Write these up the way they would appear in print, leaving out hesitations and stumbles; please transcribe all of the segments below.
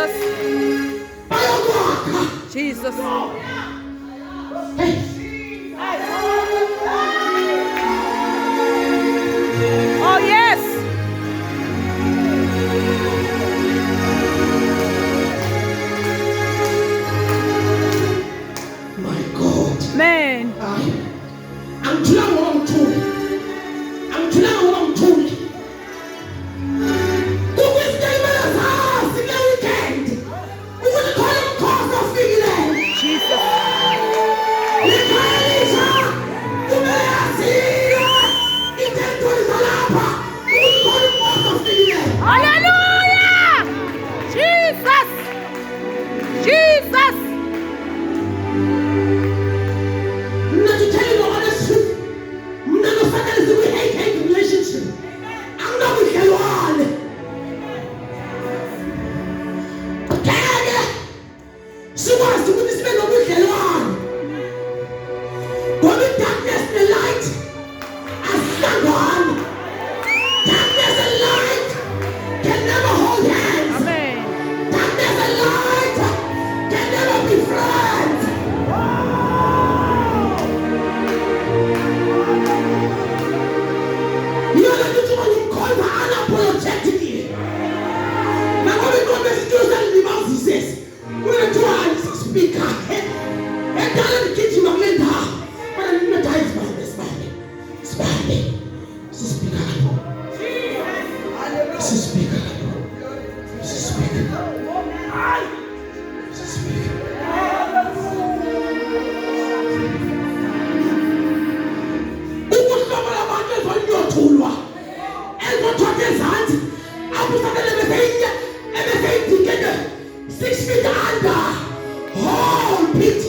Jesus. Jesus. Oh, yes. My God. Man. I'm telling what I'm told. I'm telling what I'm told. Who is the house in the weekend? Who will call him cause of feeling? Jesus. Hallelujah! Jesus! Jesus! Now to tell you the honest truth, none of that is we hate relationship. I'm not with you all. She wants to witness men of with you all. Going darkness and light as someone. Darkness and light can never hold hands. Amen. Darkness and light can never be friends. You are the one who called for unapologetically. Now when we go to the Bible says, we're going to speak. And tell them to get you on later. But I didn't know that it's Spanish. This is speaker. This is speaker. This is speaker. This is speaker. Ukuhlobela abantu ezonyotholwa. Ezothokezanti. Abusakele ebeseyidingene 6 feet under. Whole pit.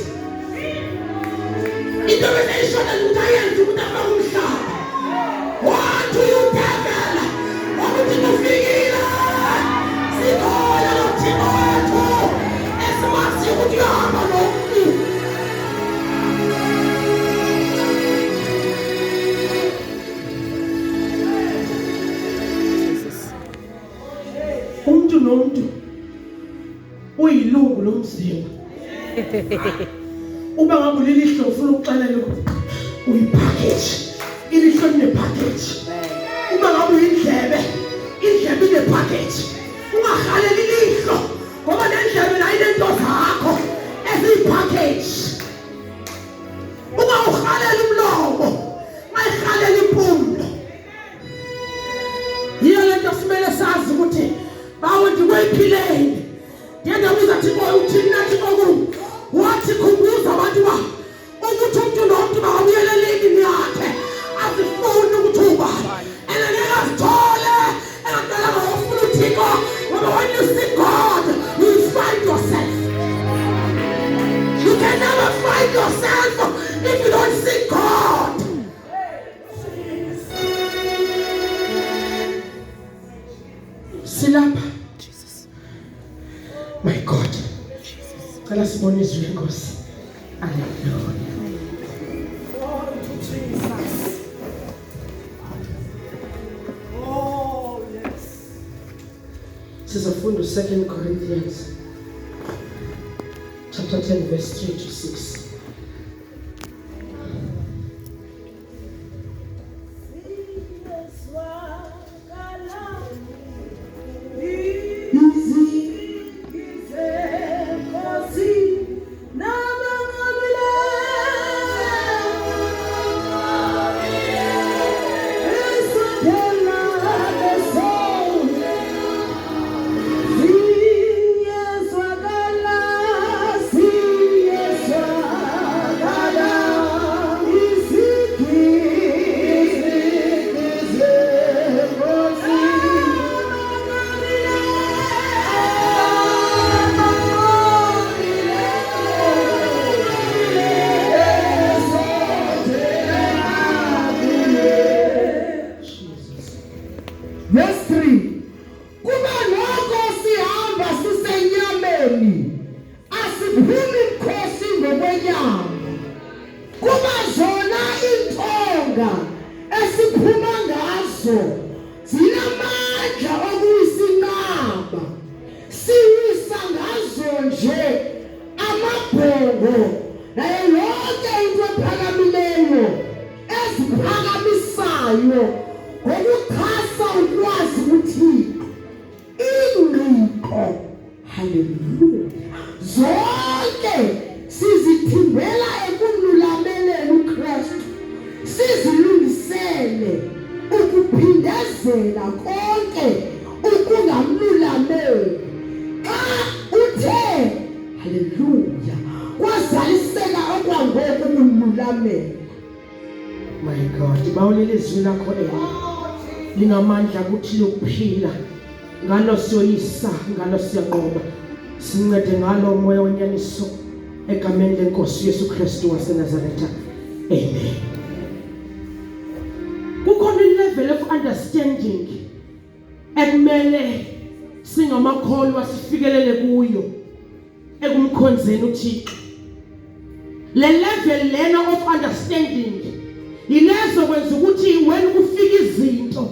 Into beseyishona lutayenza ukuthi afake umhlaba. What do you devil? Ukuthi kufikile. Sikola nothixo wethu. Esimazi ukuthi uyahamba nomuntu. Umuntu nomuntu uyilungu lomzimba. Uba ngabe lilihlo ufuna ukuxelela ukuthi uyipackage. Ilihlo line-package. Uba ngabe uyindlebe, indlebe ine-package. Ungahaleli ilihlo ngoba nendlebe la inento zakho eziyi-package. Ungawuhalela umlomo, mayihalela impumlo. Yiyo lento simele sazi ukuthi bawo ndikweyiphileyo. Ndiyendabuza Thixo uthini nathi koku. Wathi khumbuza abantu ba ukuthi umuntu nomuntu makabuyelele endlini yakhe azifuni ukuthuba engeke azithole engadalanga ngofuna uThixo ngoba when you seek God you find yourself. You can never find yourself if you don't seek God. Silapha Jesus. My God. Cala sibone izwi lenkosi. Hallelujah. Glory to Jesus. Oh, yes. Sizofunda 2 Corinthians chapter 10 verse 3 to 6. Yes, umongo naye yonke into ephakamileyo eziphakamisayo ngokuxhasa ulwazi uThixo ingqiqo haleluya zonke sizithimbela ekumlulameleni uKristu sizilungisele ukuphindezela konke ukungamlulameli xa uthe haleluya kwazaliseka okwangoku kumlulamela. My God, bawulele izwi lakho lingamandla kuthi lokuphila ngalo siyoyisa ngalo siyanqoba sincede ngalo moya wenyaniso egameni lenkosi Yesu Kristu waseNazaretha. Amen. Kukhona level of understanding ekumele singamakholwa sifikelele kuyo ekumkhonzeni uThixo. Le level lena of understanding yilezo kwenza ukuthi when kufika izinto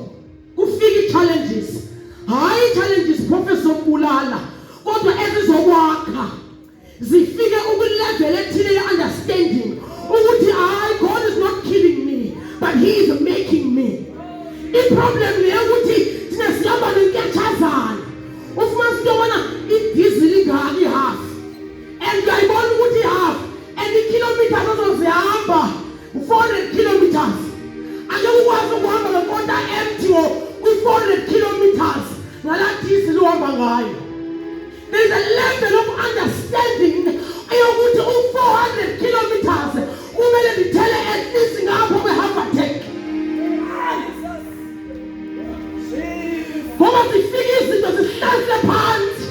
kufika challenges hayi challenges professor Bulala kodwa ezizokwakha zifike ukulevel ethile understanding ukuthi hayi God is not killing me but he is making me. I-problem le ukuthi thina sihamba nenketshazana ufuma sitobona idizili ingaki half and uyayibona ukuthi half and i-kilometers ozozihamba 400 kilometers ake ukwazi ukuhamba ngekonta empty kwi-400 kilometers ngala dizili uhamba ngayo. There is a level of understanding ayokuthi 400 kilometers kumele ngithele at least ngapho kwe-Havatech ngoba zifike izinto zihlalise phansi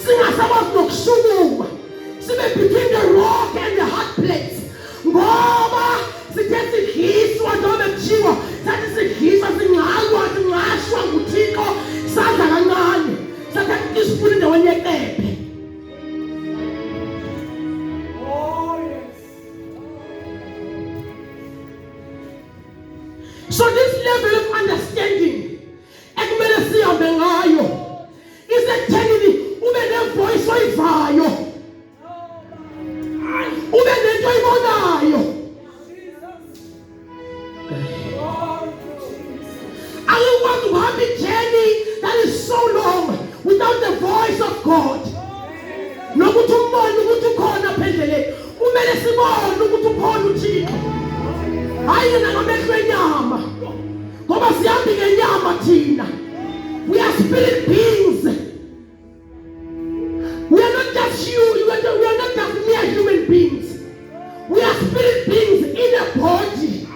singasakwazi nokusukuma sibe between the rock and the hard place ngoba sithe sidliswa njengoba kuthiwa sathi sidliswa singashwa nguThixo sadla kancane sathatha isipuni endaweni yeqephe. So this level of understanding ekumele sihambe ngayo is ekuthenini ube ne-voice oyivayo ube nento oyibonayo. Akukwazi ukuhamba ijeni that is so long without the voice of God. Nokuthi umbone ukuthi ukhona apha endleleni kumele sibone ukuthi ukhona uThixo hayi yena ngamehlo enyama ngoba sihambi ngenyama thina. We are spirit beings. We are not just mere human beings. We are spirit beings in a body.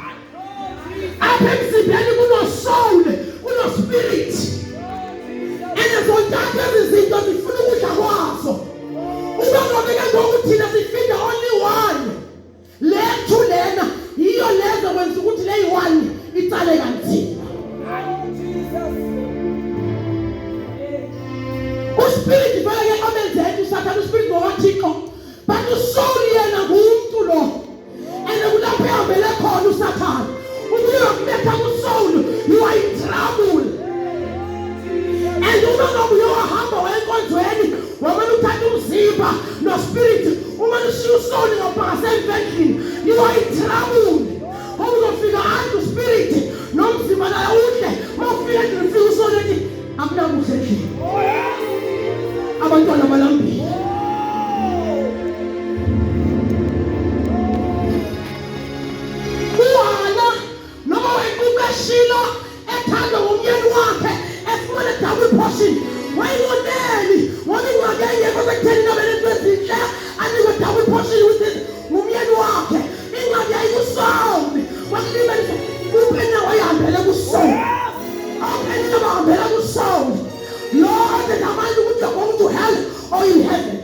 Apha emzimbeni kuno soul kuno spirit and zonke izinto zifuna ukudla kwazo. Uma ngobeka ngokuthi thina sifida only one lethu lena yiyo lezo kwenza ukuthi le one itsale kanzima. Uspirit vele ke amenze usathana uspirit ngowathixo but usoul yena ngumuntu lo and kulapho ehambele khona usathana ukuya kubetha kusoul you are in trouble. And uma ngoba uyohamba wenkonzweni wamane uthatha umzimba no spirit uma ushiya usoul ngaphakasemvendlini you are in trouble. Uzofika antu spirit nomzimba nayo udle mawufika endlini ufika usoul ethi akunakuhle endlini abantwana balambile. Uwana noma wayekuqashilo ethandwa ngumyeni wakhe efumana double portion wayiboneli wabingakengekho sekutheni nobe lento ezinhle anikwe double portion with ngumyeni wakhe ingxaki yayikusomi wakulibalisa kuphena wayihambele kusomi awupheni abahambela kusomi Lord and abantu ukuthi you're going to hell or in heaven.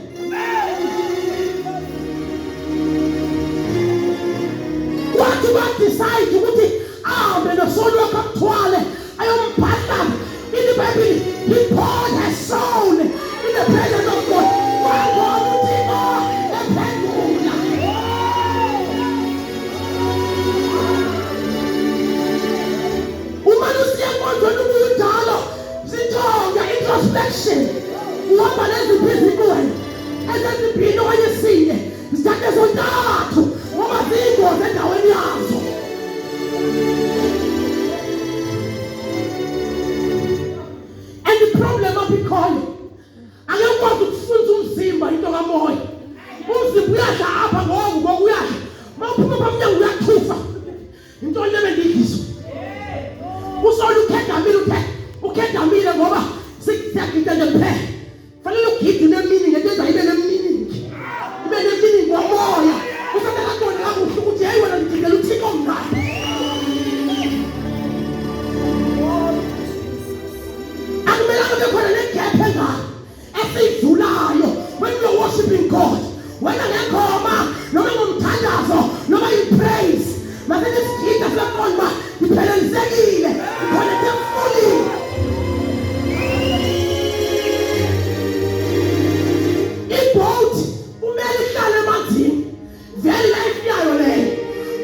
Wathi badecide ukuthi ahambe nosoli wakhe amthwale ayomphatha in the Bible. He poured his soul in the presence of God. Wangona uThixo ephendula. Uma usiya enkonzweni ubuyindalo sijonga introspection uhamba neziphi izinkuni ezeziphini wayesile Sithathe zontathu ngoba ziyingozi endaweni yazo. And the problem apikhoyo angekwazi ukufunza umzimba into kamoya. Umzimba uyadla apha ngoku uyadla. Mawuphuma phamnyango uyathufa. Into lebe ndiyizwa. Usolo ukhendamile ngoba sikuthatha into kuphela. Fanele ugide nemini ngento ezayibe nemini. Ibe nemini ngomoya. Ufanele akubone kakuhle ukuthi hey wena ngidingela uThixo ngani. Akumelanga bekhona negap engaka esiyidlulayo when you're worshiping God. Wena ngekhoma noma ngomthandazo noma praise. Mase isigida siyakhona iphelezisekile. Connected fully. Boat umele ihlale emanzini vele life yayo leyo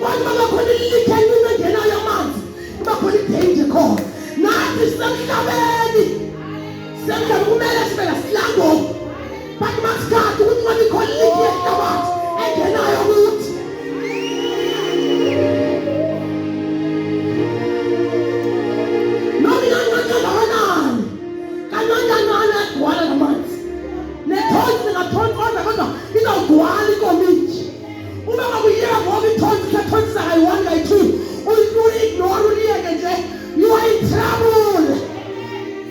kodwa bakhona ilikhe lingenayo amanzi bakhona idanger khona nathi semhlabeni kumele sibe lasilango but masikhathi ukuthi ngabe khona ilikhe yehlabathi engenayo ukuthi noma kangakanani agcwala namanzi nethonsi ngathonsa kodwa izawugcwala ikomiti uma ngakuyeka ngoba ithonsi kayi-1 kayi-2 uyi-ignore uliyeke nje you are in trouble.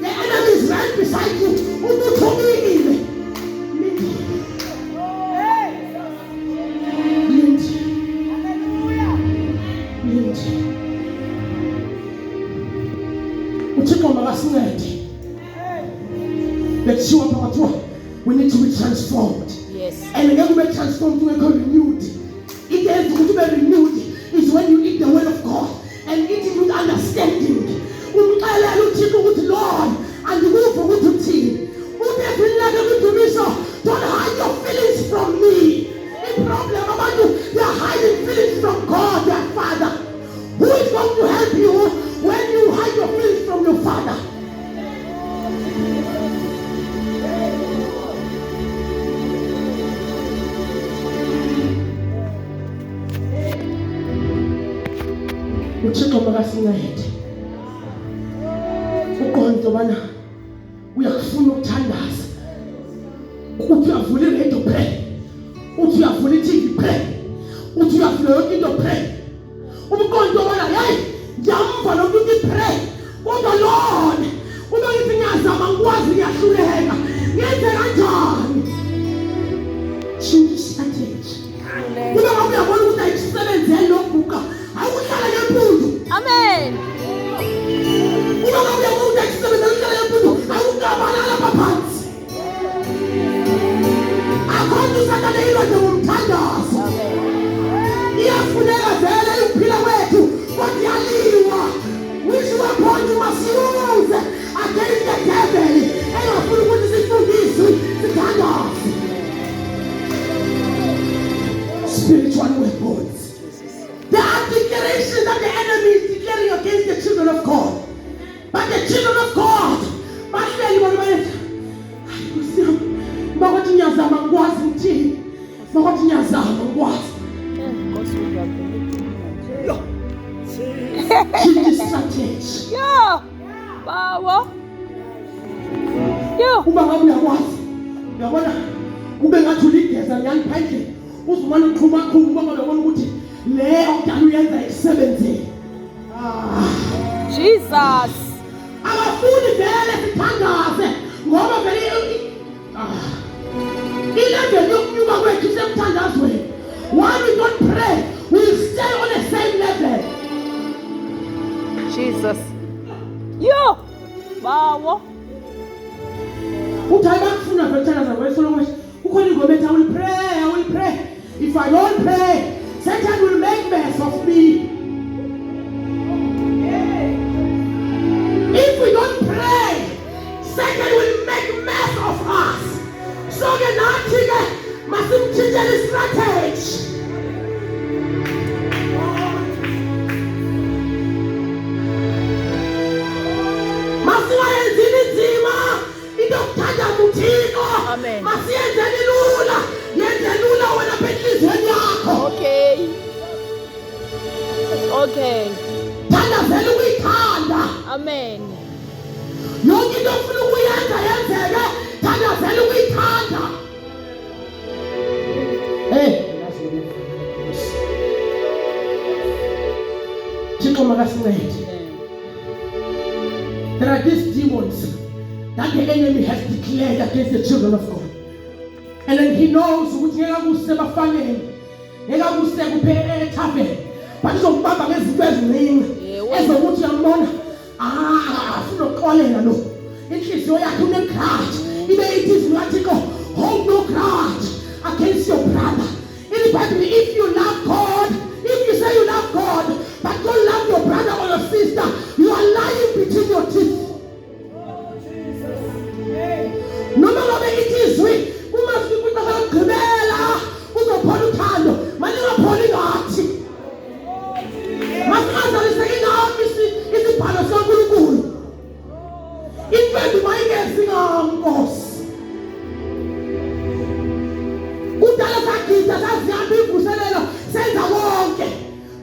The enemy is right beside you. Umuthumile uThixo makasincede bekuthiwa phakathiwa we need to be transformed. Yes. And when you be transformed, you become renewed. It is to be renewed is when you eat the word of God and eat it with understanding. Lord, and move for what to see. Don't hide your feelings from me. The problem about you, they are hiding feelings from God, their Father. Who is going to help you when you hide your feelings from your Father? uThixo makasincede uqonde bana uyakufuna ukuthandaza uthi uyavula iredio pray uthi uyavula iTV pray uthi uyavula yonke into pray umqondo bana hey ngiyamva nokuthi pray kodwa Lord uma ngithi ngiyazama ngikwazi ngiyahluleka ngenze kanjani change strategy uma ngabe uyabona ukuthi ayisebenzele lokhuka awuhlala ngempundu. Amen. Uma ngabe uyabona ayisebenzele uhlala ngempundu awukabalala phansi. Akhona uSathane ilonde ngomthandazo. Iyafuneka vele ukuphila kwethu kodwa iyaliwa. Which weapon you must use against the devil. Engafuni ukuthi sifundiswe sithandaze. Spiritual weapons. There are declarations that the enemy is declaring against the children of God. But the children of God, Yo, bawo. Yo. Uma ngabe uyakwazi. Uyabona ube ngathi uligeza ngani phandle. Uzumana uqhuma uma ngabe ubona ukuthi le okudala uyenza isebenzile. Jesus. Abafuni vele sithandaze ngoba vele ilevel yokunyuka kwethu semthandazweni. While we don't pray, we stay on the same level. Jesus. Yo, bawo. Uthayibakufuna vele thandaza kwefuna ukuthi ukhona ingoma ethi I will pray. If I don't pray, Satan will make mess of me. If we don't pray, Satan will make mess of us. So ke nathi ke masimtshintshele strategy. Masiyenzeni nzima into yokuthanda uThixo. Amen. Masiyenzeni lula. Yenze lula wena phela Okay. Thandazela ukuyithanda. Amen. Yonke into ofuna ukuyenza yenzeke, thandazela ukuyithanda. Thixo makasincede. There are these demons that the enemy has declared against the children of God. And then he knows ukuthi ngeke akuse bafanele, ngeke akuse kuphela ethaveni, but uzokubamba ngezinto eziningi ezokuthi uyambona afuna ukuxolela lo. Inhliziyo yakhe unegrudge, ibe ithi Thixo, hold no grudge against your brother. In the Bible, if you love God, if you say you love God, but don't love your brother or your sister, you are lying between your teeth. Noma ngabe itizwi uma sikuthi akugqibela uzophola uthando, malingapholi ngathi. Masazalise ingami isibhalo saNkulunkulu. Impendu mayingezi ngaNkosi. Kudala sagida sazihamba ivuselelo senza konke.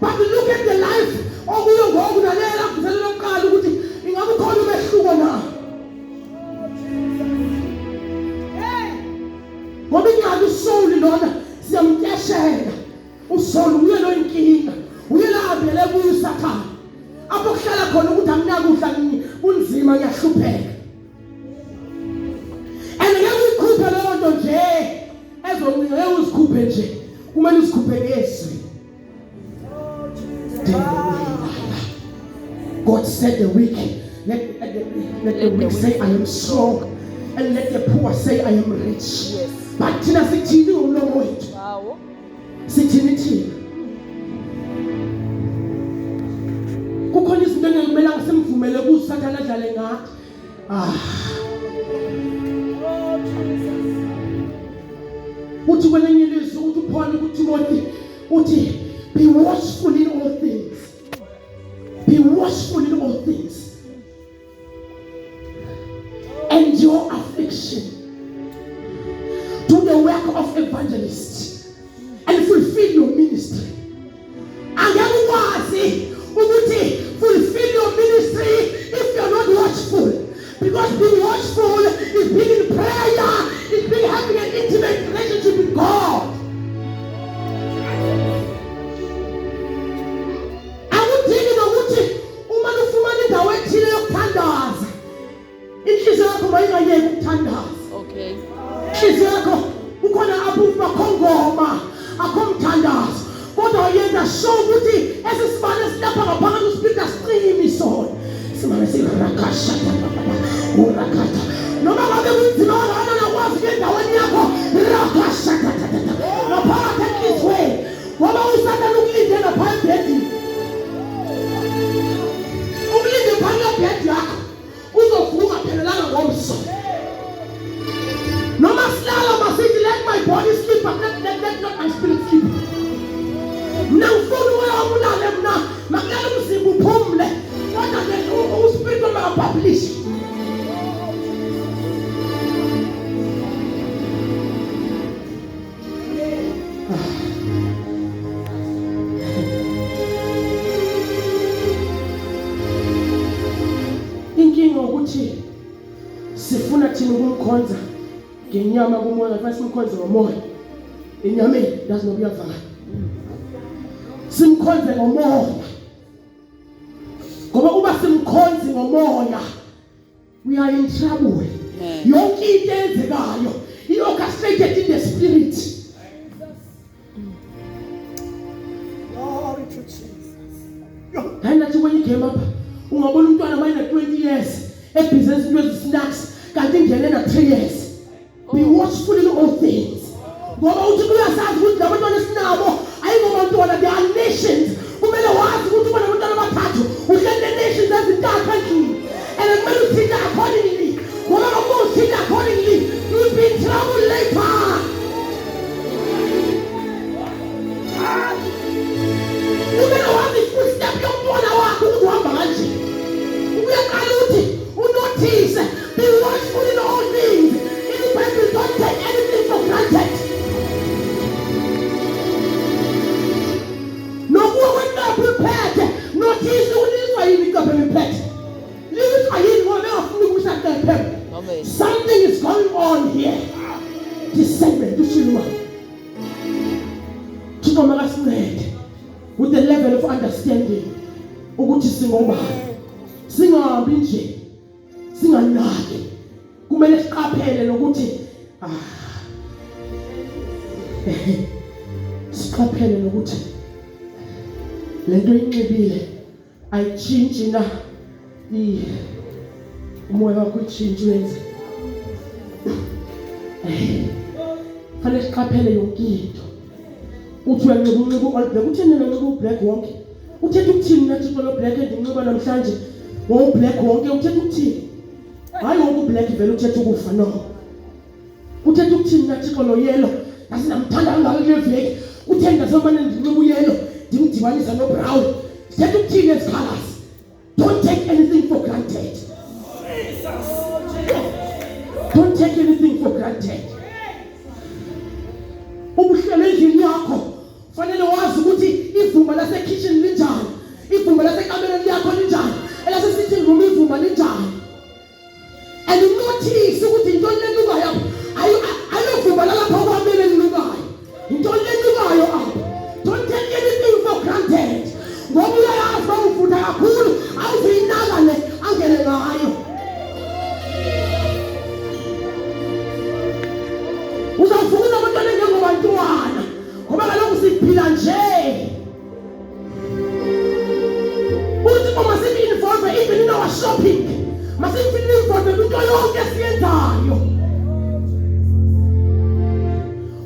But look at the life okuyo ngoku nalela vuselelo lokuqala ukuthi ingabe khona umehluko na. Ngoba ingcali uSaul lona siyamtyeshela. uSaul uye lo inkinga. Uye la abele kuyo uSathane. Apho kuhlala khona ukuthi anginakudla kunzima ngiyahlupheka. Ngeke uyikhuphe leyo nto nje. Ngeke uzikhuphe nje. Kumele uzikhuphe ngezwi. God said the weak, let the weak say I am strong, and let the poor say I am rich. Yes. But thina sithini umlomo wethu? Wow. Sithini thina? Kukhona izinto engekumele ngisemvumele kuSathane adlale ngathi. Uthi kwelinye ilizwi uthi uPaul kuTimothy uthi be watchful in all things. Be watchful in all things. Endure affliction. Do the work of evangelist and fulfill your ministry. Angeke ukwazi ukuthi fulfill your ministry if you are not watchful. Because being watchful is being in prayer, is being having an intimate relationship with God. Akudingi nokuthi uma ufumana indawo ethile yokuthandaza, inhliziyo yakho mayingayeki ukuthandaza. Okay. Inhliziyo yakho ukhona apho ubakhongoma, akhomthandaza. Kodwa uyenza show ukuthi esisibane silapha ngaphakathi uSpeaker siqimi sona. Simane sirakasha urakata. Noma ngabe kunzima kangakanani akwazi endaweni yakho rakasha. Ngaphakathi enhliziyweni. Ngoba uSathane ukulinde ngapha ebhedini. Ukulinde phambi kwebhedi yakho. Uzovuka phelelanga ngomso. Noma silala masithi let my body sleep but let not my spirit sleep. Mna ufuna uyamulale mna makulala umzimba uphumule. Kodwa ke uSpirit makapublish. Inkinga ukuthi sifuna thina ukumkhonza ngenyama kumoya, futhi simkhonze ngomoya. Inyameni yazi nokuyavanga. Simkhonze ngomoya. Ngoba kuba simkhonzi ngomoya, we are in trouble. Yonke into eyenzekayo i-orchestrated in the spirit. Glory to Jesus. And that's when you came up. Ungabona umntwana mayina 20 years ebhizinesi into ezinacks kanti ingene na 3 years. Be watchful in all things. Ngoba uthi kuyasazi ukuthi labantwana esinabo ayingomantwana, they are nations. Kumele wazi ukuthi bona abantwana abathathu uhlele nations ezintathu endlini. And kumele uthinte accordingly. Ngoba uma uthinte accordingly, you will be in trouble later. Kumele wazi footstep yomntwana wakho ukuthi uhamba kanje. Uyaqala ukuthi unotice, be watchful in all things. In the Bible, don't take anything for granted. No woman Amen. Something is going on here. Discernment. Thixo makasincede with the level of understanding ukuthi singobani. Singahambi nje. Singanaki. Kumele siqaphele lokuthi siqaphele lokuthi lento inxibile ayitshintshi na umoya wakho utshintshi wenza fanele siqaphele yonke into uthi uyanxiba all black uthini nanxiba black wonke uthetha ukuthini nathi lo black endinxiba namhlanje wo black wonke uthetha ukuthini hayi wonke black vele uthetha ukufa no uthetha ukuthini nathi lo yellow asinamthanda kangaka kule veki utheni ngasomane ndinxiba uyelo ndimdibanisa no brown uthetha ukuthini ezi colors. Don't take anything for granted. Don't take anything for granted. Ubuhlele endlini yakho fanele wazi ukuthi ivumba lase kitchen linjani, ivumba lase kamereni yakho linjani, elase sitting room ivumba linjani. And notice ukuthi into lenukayo ayivumba lalapha kwamele linukayo. Into lenukayo apha. Don't take anything for granted. Ngoba uyayazi ufunda kakhulu awuzinakane angele ngayo. Uzawufuna abantwana njengobantwana ngoba kaloku siphila nje. Uthi uma simi-involve even in our shopping, masimi-involve kwinto yonke esiyenzayo.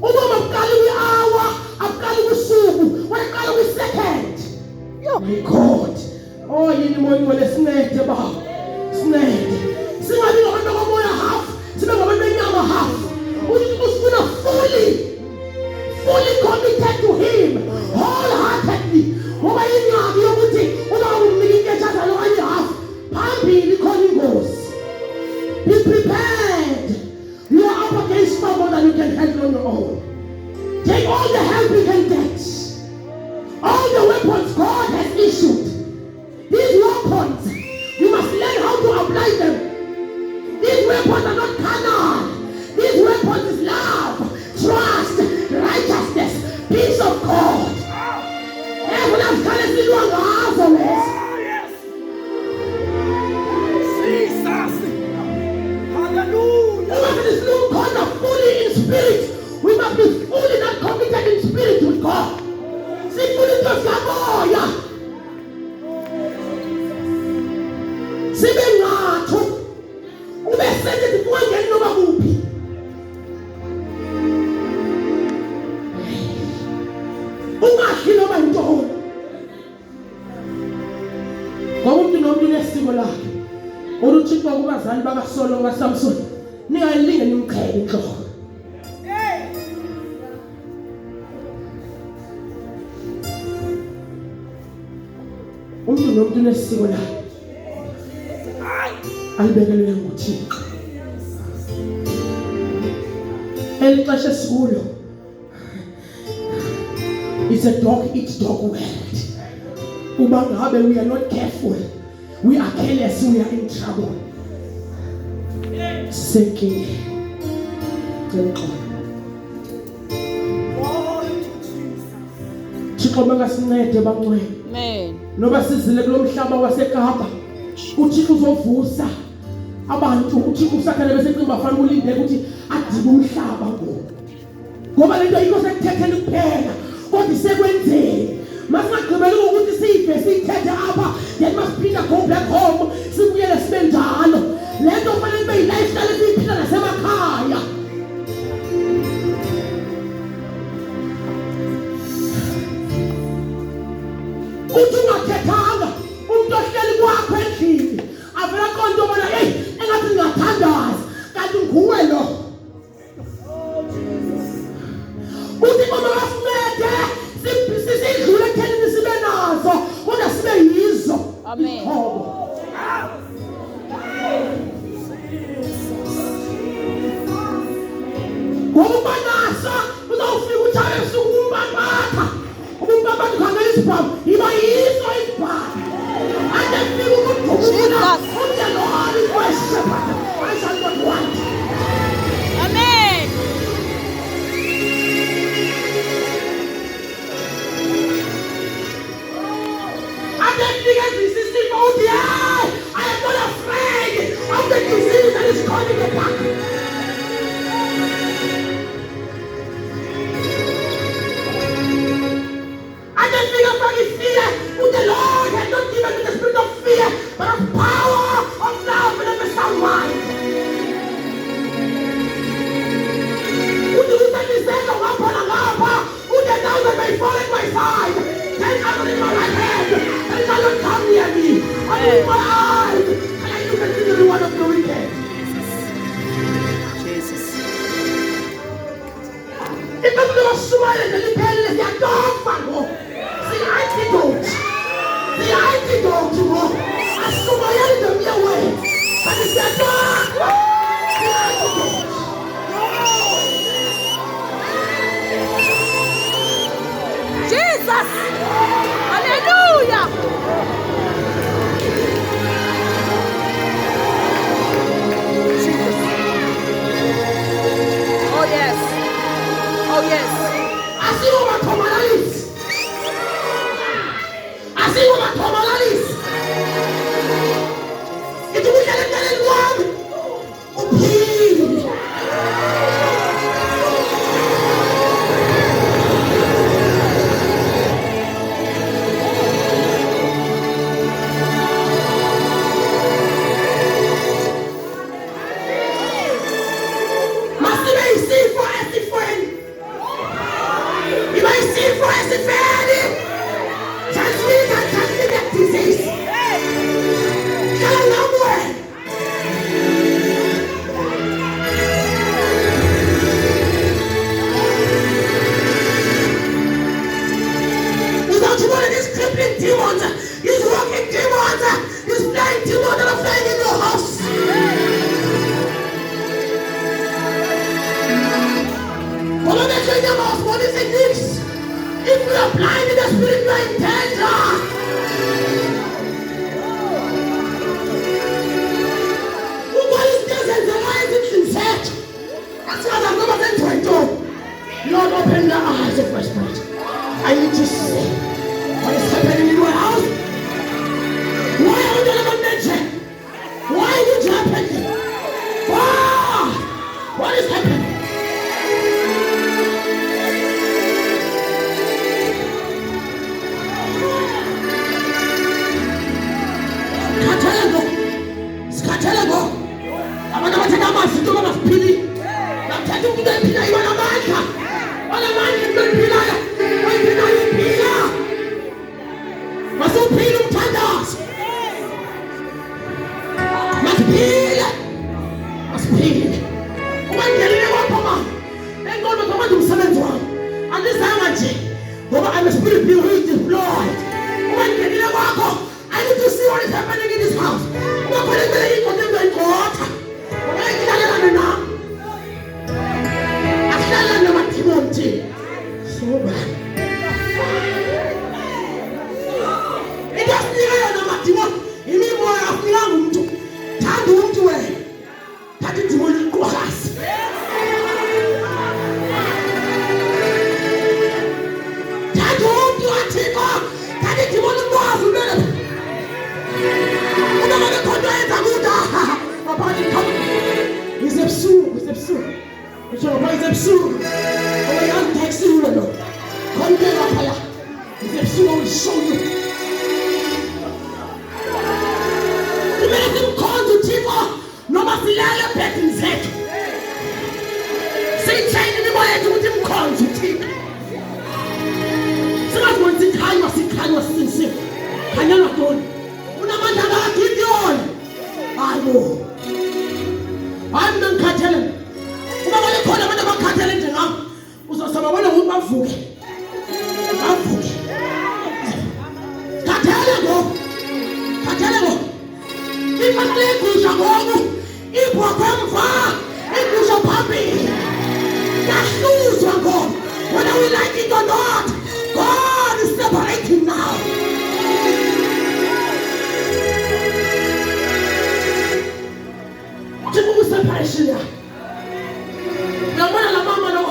Uma maqali kwi-hour, akuqali kusuku, waqala kwi-second. My God. Oh, yini moyo lesincede baba. Sincede. Singabi ngabantu abamoya half, sibe ngabantu benyama half. Uthi usifuna fully committed to him, wholeheartedly. Ngoba ingabi yokuthi uma umnika ijazana lokanye half, phambili khona ingozi. Be prepared. You are up against far more than you can handle on your own. Take all the help you can get. All the weapons God has issued. These weapons, you must learn how to apply them. These weapons are not carnal. These weapons is love, trust, righteousness, peace of God. Everyone has Yes. Jesus. Hallelujah. We must be no God fully in spirit. We must be fully not committed in spirit with God. Sifuni tosamoya. Sibe ngatho. Ube sensitive kwangeni noma kuphi. Ungashi noma intoni. Ngoba umuntu nomuntu unesiko lakhe. Oluthixo kubazali bakaSolo kaSamson. Ningayilinge nimqhele inhloko. Umuntu nomuntu unesiko lakhe. Alibekelwe nguThixo. Elixesha esikulo. It's a dog eat dog world. Uba ngabe we are not careful, we are careless, we are in trouble. Sinking. Thixo makasincede bangcwele. Amen. Noba sizile kulo mhlaba waseKapa. Uthixo uzovusa abantu, uthixo usakhele bese cinga bafana ulinde ukuthi adibe umhlaba ngoba lento ayikho sekuthethela kuphela kodwa sekwenzeni. Masingagqibeli ukuthi sife sithethe apha, then masiphinda go back home sibuyele sibe njalo. Lento fanele ibe yi-lifestyle esiyiphila nasemakhaya. Uthi ungathethanga umuntu ohleli kwakho endlini avela konto bona hey engathi ngingathandaza kanti nguwe lo. Uthi uma basincede sidlule ekuthenini sibe nazo kodwa sibe yizo. Amen. Ngoba naso uzawufika uthale ebusuku umbambatha. Umbambatha ukhangela isibhamu iba yiso isibhamu. Ande fika ukudubula. Jesus. The Lord is my shepherd. I shall not want. open my eyes. And I look at the reward of the wicked. Jesus. If I'm not smiling, then the pen is a dog fango. The antidote. The antidote to go. I smile them your way. But it's a dog. The antidote. Jesus. Hallelujah. Jesus. Oh yes. Oh yes. I see you on Tomalalis. I see you on Tomalalis. It will get it one. If we are blind in the spirit, we are in danger. Nobody's doesn't realize it himself. That's why I've never been to a door. Lord, open the eyes of my spirit. I need to see what is happening in my house. Why are we never mentioned? Why did it happen? What is happening? I'm a spirit being deployed. I need to see what is happening in this house. So bad. It doesn't will show you. You made him call to Tifa. No matter the petting set. Say, change the boy to him call to Tifa. So that's one thing I was sincere. Can you not do it? I know. I'm not cartelling. I'm not cartelling now. Was someone who my food. If I play Kushago, if we come far, if we shall puppy, that's news from God. Whether we like it or not, God is separating now. What is the separation there? The man and the mama know,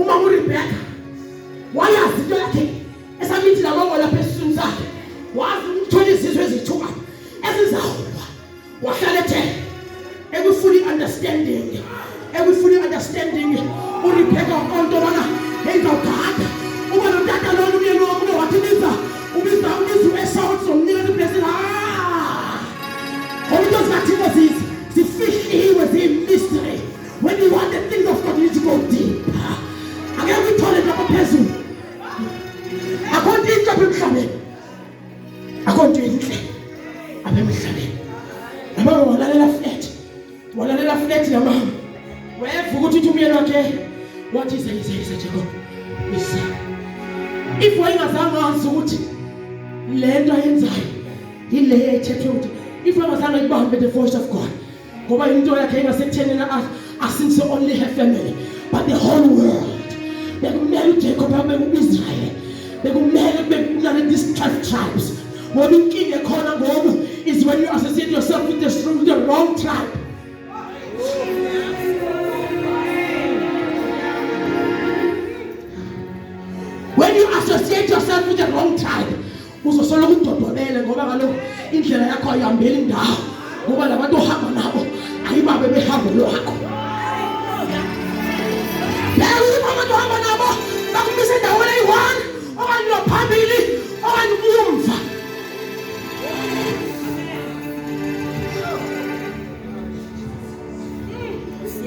Uma Rebecca. Why are you doing? As I meet the mama, the person said, why 26 years to up? As is out. What can I tell? Every fully understanding. Only pick up on the one. Hey, no God. Over the data, no, we know what it is. We to sound from near the place. All those activities, the fish he was in mystery. When you want the things of God, you need to go deep. Again, we told it about person. I can't eat up in coming. I can't do anything. I'm uthi umyeni wakhe wathi yiza Jacob yiza. If wayengazange azi ukuthi le nto ayenzayo yile ethethwe ukuthi if wayengazange ibambe the voice of God ngoba into yakhe ingasethenena asinse only her family but the whole world. Bekumele uJacob abe uIsrael. Bekumele bekunale these 12 tribes. Ngoba inkinga ekhona ngoku is when you associate yourself with the wrong tribe. When you associate yourself with the wrong tribe, uzosoloku udodobele ngoba kaloku indlela yakho ayihambeli indawo ngoba labantu ohamba nabo ayibabe behambo lwakho. Lawo abantu ohamba nabo bakumise endaweni eyi-one okanye phambili okanye umva.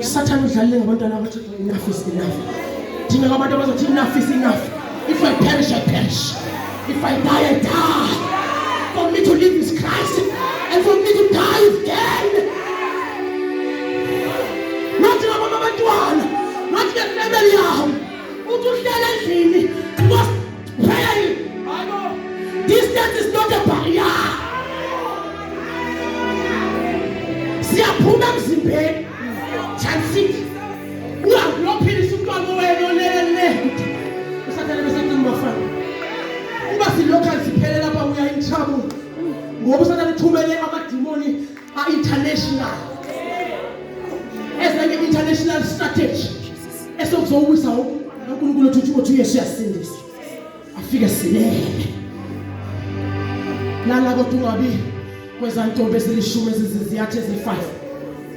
Satan udlalile ngabantwana abathi enough is enough. Dinga ngabantu abazothi enough is enough. If I perish, I perish. If I die, I die. For me to live is Christ, and for me to die is gain. Not in our bantwana, not in the family yam. Utuhlala endlini, because prayer. Distance is not a barrier. Siyaphuma emzimbeni. Chansi. Uyakulophilisa umntwana wena olele. Usathana besathi ngibafana. Uba silocal siphele lapha uya in trouble. Ngoba usathana ethumele amadimoni international. As like an international strategy. Esokuzowisa uNkulunkulu uthi uthi Yesu yasindisa. Afike silele. Lala kodwa ungabi kwezantombi ezilishumi eziziyathi ezi5.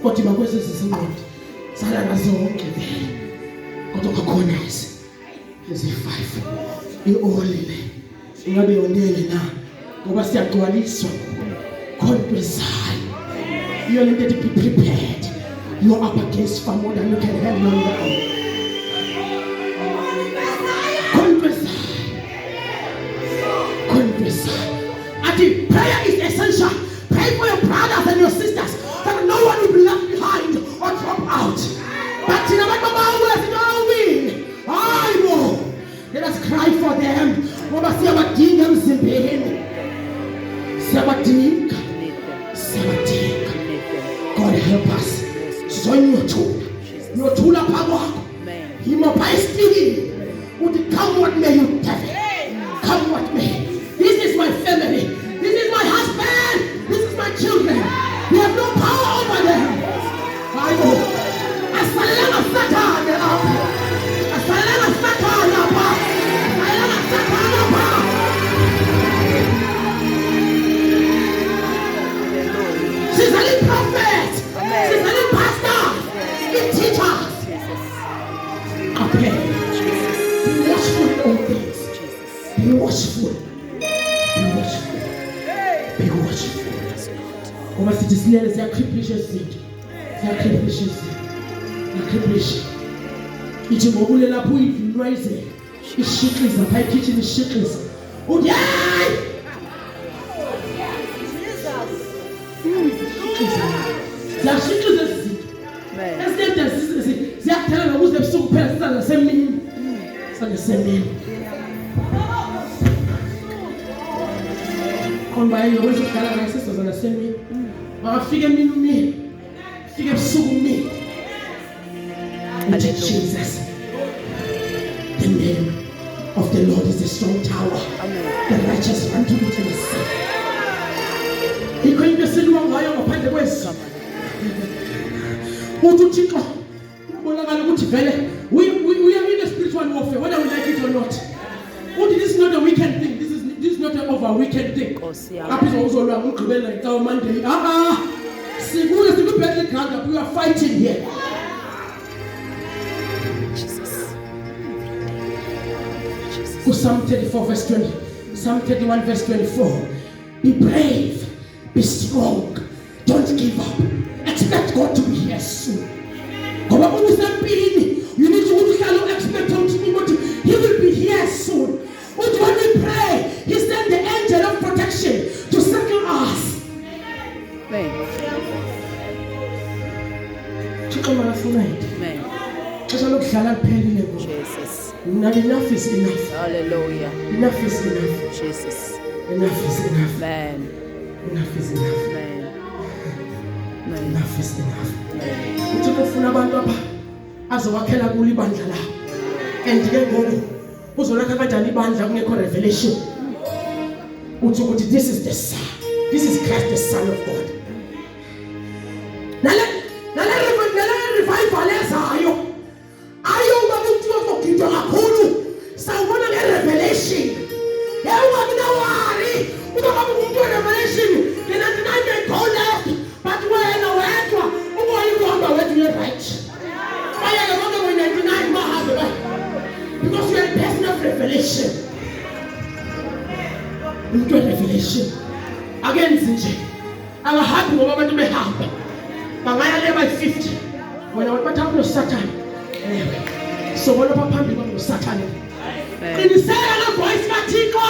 Kodwa bakwezi zizingqondo. Sala nazo zonke vele. Kodwa kwakhona ezi5. Iolile. Ingabe yonele na ngoba siyagcwaliswa khona ezayo. You need to be prepared. You are up against far more than you can handle on your own. Prayer is essential. Pray for your brothers and your sisters that no one will be left behind or drop out. But in our always win. I know. Let us cry for them. God help us. Join your tool. Your tool of power. He will buy speaking. Would come what may you devil. Come what may. This is my family. This is my husband. This is my children. We have no power over them. I know. Asalama Satan up. Asalama Satan up. Asalama Satan up. She's a little prophet. She's a little pastor. It teaches. Okay. Be watchful in all things. Be watchful. Be watchful. Ngoba sithi silele siyakhiphisha izinto. Siyakhiphisha izinto. Siyakhiphisha. Ithi ngobule lapho uyidlulwayeze. Ishiqiza pha ekitchen ishiqiza. Uthi hey! Ziyashiqiza izinto. Esidede ziyakuthela nokuze ebusuku phela sisanda semini. Sanda semini. Konba yini wesokhala ngesizwe nasemini. Mafike emini. Fike ebusuku emini. Jesus. The name of the Lord is a strong tower. The righteous run to it and are safe. Ikho into esilwa ngayo ngaphandle kwesizwe. Uthi uThixo ubonakala ukuthi vele we are in a spiritual warfare whether we like it or not. Uthi this is not a weekend thing. This is not an over weekend thing. Apho uzolwa ngigqibela ikawo Monday. Siku battle ground. We are fighting here. Psalm 34 verse 20. Psalm 31 verse 24. Be brave. Be strong. Don't give up. Expect God to be here soon. You need to expect Him to be able to. He will be here soon. When we pray, He sent the angel of protection to circle us. Amen. xesha lokudlala liphelile ngoku. Jesus. Enough is enough. Hallelujah. Enough is enough. Jesus. Enough is enough. Man. Enough is enough. Man. Man. Enough is enough. Man. Uthi ufuna abantu apha azowakhela kulo ibandla la. And ke ngoku uzolakha kanjani ibandla kungekho revelation? Uthi ukuthi this is the son. This is Christ the Son of God. Nale revival ezayo. Ayo babuthi uzogidwa kakhulu. Sawubona le revelation. Yewa mina wari. Uzoba umuntu revelation. Then at the night they go left. But wena wedwa uboyihamba wethu ye right. Why you wonder when 99 mahabe? Because you are a person of revelation. Umuntu revelation. Again nje. Abahappy ngoba abantu behamba. Bangaya le by 50. Wena wabathatha uSathane. So bona baphambili kwaNguSathane. Qiniseka ngevoice kaThixo.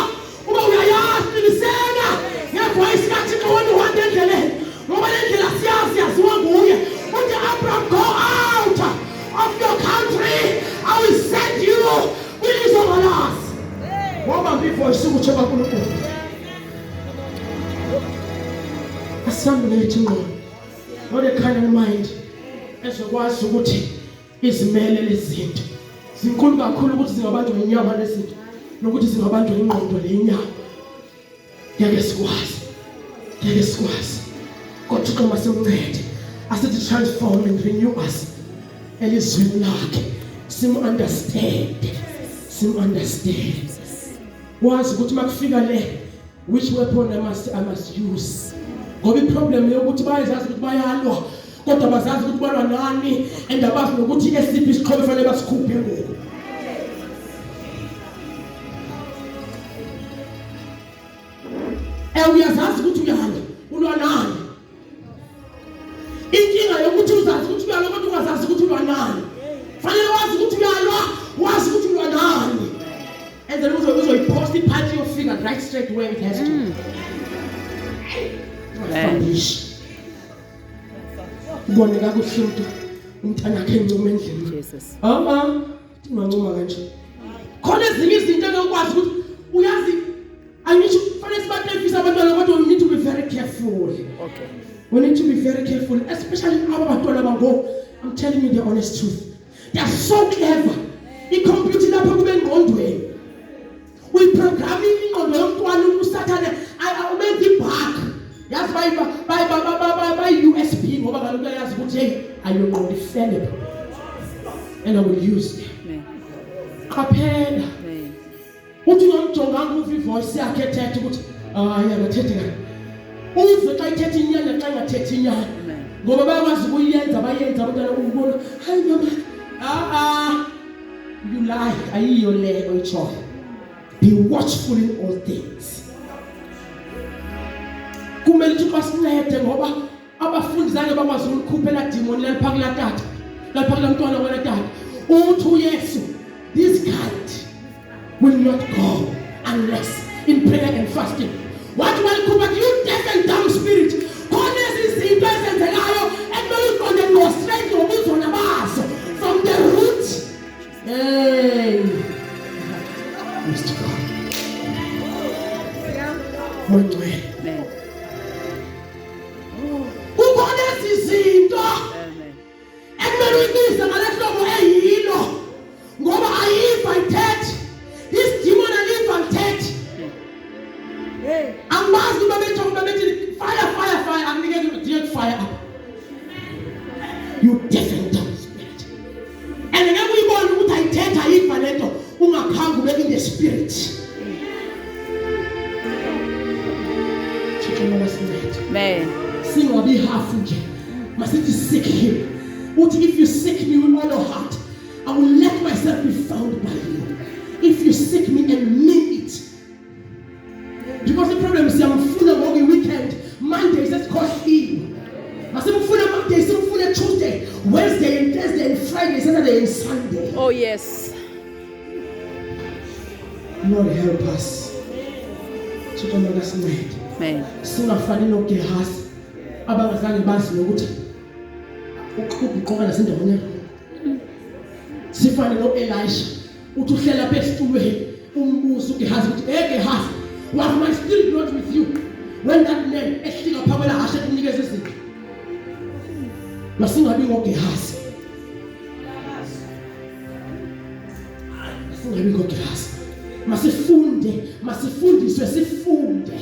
Uma uyayazi qiniseka ngevoice kaThixo wena uhamba endleleni. Ngoba le ndlela siyazi yaziwa nguye. Uthi Abraham, go out of your country. I will send you kwilizwe. Ngoba ivoice ukutsho kaNkulunkulu. Asambulate ingqondo. Not a kind of mind ezokwazi ukuthi izimele lezinto zinkulu kakhulu ukuthi zingabanjwa ngenyama lezinto nokuthi zingabanjwa ingqondo lenyama. Ngeke sikwazi kodwa uqoma simncede asithi transform and renew us elizweni lakhe simunderstand wazi ukuthi makufika le which weapon I must use. Ngoba iproblem yokuthi bayazazi ukuthi bayalwa kodwa bazazi ukuthi balwa nani and abazi nokuthi esiphi isiqholo fanele basikhuphe ngoku. Uyazazi ukuthi uyalwa ulwa nani. Inkinga yokuthi uzazi ukuthi uyalwa kodwa ungazazi ukuthi ulwa nani. Fanele wazi ukuthi uyalwa, wazi ukuthi ulwa nani. And then uzoyipost iphathi yofika right straight where it has to. Ubone kakuhle umntana wakhe encuma endlini. Jesus. Ungancuma kanje. Khona ezinye izinto lokwazi ukuthi uyazi angisho fanele sibathembisa abantwana kodwa we need to be very careful. Okay. We need to be very careful, especially abantwana bango. I'm telling you the honest truth. They are so clever. Icomputer lapha kube ngqondweni. Uyiprogramming ingqondo yomntwana uSathane umenza ibhack. Yazi by USB ngoba kaloku uyazi ukuthi hey ayongqondo ifele and I will use them. Qaphela. Uthi nomjonganga uvi voice yakhe ethetha ukuthi yangathethe kahle. Uve xa ithetha inyanya xa ingathetha inyanya. Ngoba bayakwazi ukuyenza bayenza abantwana ukubona hayi mama you lie ayiyo le oyitsho. Be watchful in all things. Kumele ukuthi basincede ngoba abafundi zake bakwazi ukukhuphela demon lapha kula tata. Lapha kula mntwana wena tata. Uthi uYesu this kind will not go unless in prayer and fasting. What will come back you deaf and dumb spirit? Khona izinto ezenzekayo ekumele uqonde go straight ngobuzona bazo from the root. Hey. Mr. God. Amen. Ukhona izinto ekumele uyibize ngalehlobo eyilo ngoba ayiva ithethe. This demon ayiva ithethe. Ambazi babethi fire anginike direct fire up. You deaf and dumb spirit. And ngeke uyibone ukuthi ayithethe ayiva lento ungakhange ube in the spirit. Man. Singabi half nje. Masithi seek him. Uthi if you seek me with all your heart, I will let myself be found by you. If you seek me and mean it. Because the problem is siyamfuna ngoku weekend. Monday says call him. Masimfuna Monday, simfuna Tuesday, Wednesday and Thursday and Friday, Saturday and Sunday. Oh yes. Lord help us. Children of us night. Man. Singafani noGehazi abangazange bazi ukuthi uqhubu uqoka nasendaweni yakhe. sifane no-Elisha uthi uhlela lapha esitulweni umbuzo uGehazi ukuthi Gehazi, was my spirit not with you when that man ehlika phambi kwelahashe ekunikeza izinto? Masingabi ngoGehazi, masingabi ngoGehazi. Masifundiswe sifunde.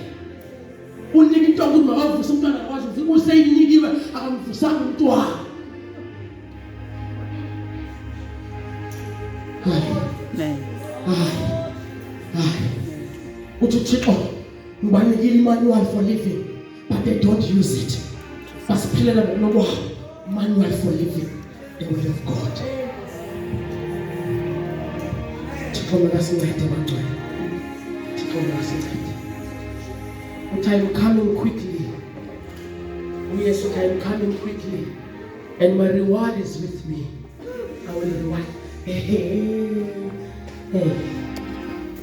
Unika into ukuthi makavuse umntwana akwazi ukuthi useyinikiwe akamvusanga umntwana. Amen. Uthi Thixo ngibanikile manual for living but they don't use it. Basiphilela ngokwabo manual for living the word of God. Thixo makasincede abangcwele. Thixo makasincede. Uthi I'm coming quickly. Yes, okay, I'm coming quickly and my reward is with me. I will reward.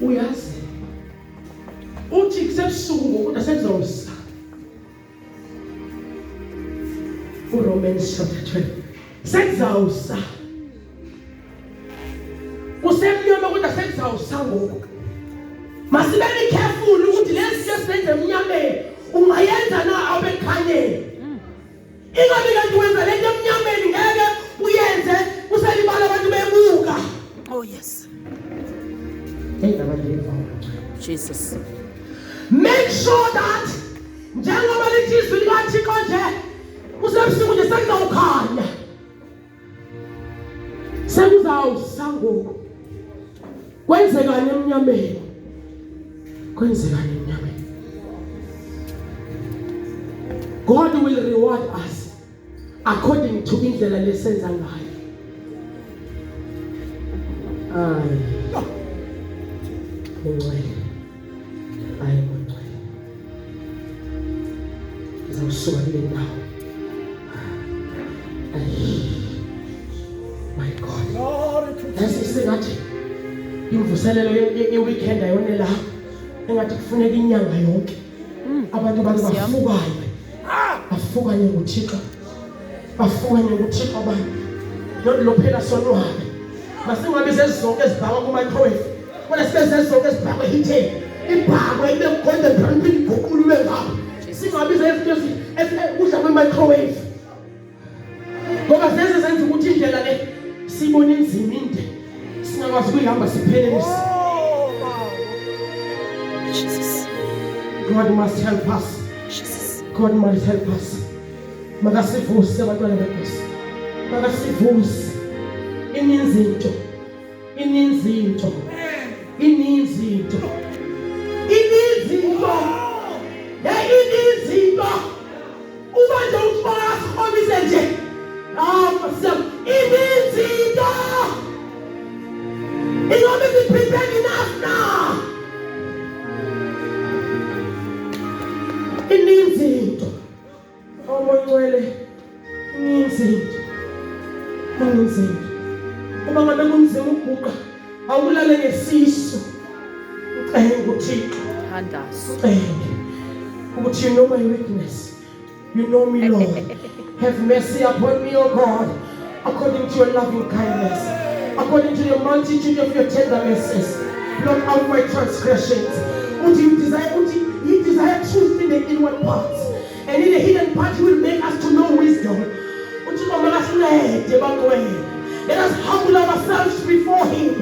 Uyazi uthi kusebusuku ngokuthi asenzawusa uRomans chapter 12 senzawusa kusemnyama ukuthi asenzawusa ngoku. Masibeni careful ukuthi lesi sesenze emnyameni ungayenza na abekhanyeni. Ingabe kanti wenza lento emnyameni ngeke uyenze uselibala abantu bebuka. Oh yes. Jesus. Make sure that njengoba lithizwi likaThixo nje kusebusuku nje sekuzawukhanya. Sekuzawusangoku. Kwenzekani emnyameni? Kwenzekani emnyameni? God will reward us according to indlela lesenza ngayo. My God. Sengathi imvuselelo ye-weekend ayone la engathi kufuneka inyanga yonke abantu bafukanye bafukanye ngoThixo bafukanye ngoThixo abantu nokulophela sonwabe masingabe sezizonke ezibhakwa ku-microwave kodwa sibe sezizonke ezibhakwa e-heating ibhakwe ibe kukhonza phambili igoqulwe ngapha singabe sezinto ukudla kwe-microwave ngoba zenza ukuthi indlela le sibone inzima inde singakwazi ukuyihamba siphelelise. Jesus. God must help us. Jesus. God must help us. Makasivuse abantwana beNkosi. Makasivuse. Ininzinto. Uba nje ukubona sikhomise nje. Ininzinto. Ingabe prepared enough now. Ininzinto. Omoncwele. Ininzinto. Uma ngabe kunzima ukuguqa awulale ngesisu. Ucenge uThixo. Handas. Ucenge ukuthi you know my weakness. You know me, Lord. Have mercy upon me, O God, according to your loving kindness, according to the multitude of your tender mercies. Blot out my transgressions. You desire truth in the inward parts, and in the hidden part you will make us to know wisdom. Let us humble ourselves before Him.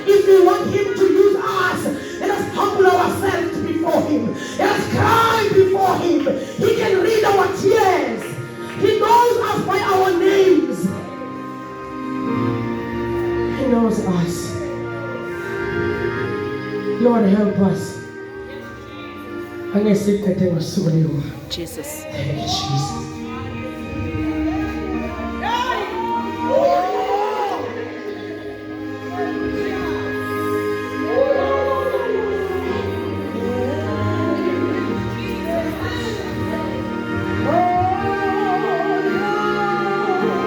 If we want Him to use us, let us humble ourselves before Him. Let us cry before Him. He can read our tears. He knows us by our names. He knows us. Lord, help us. Jesus. Thank you, Jesus.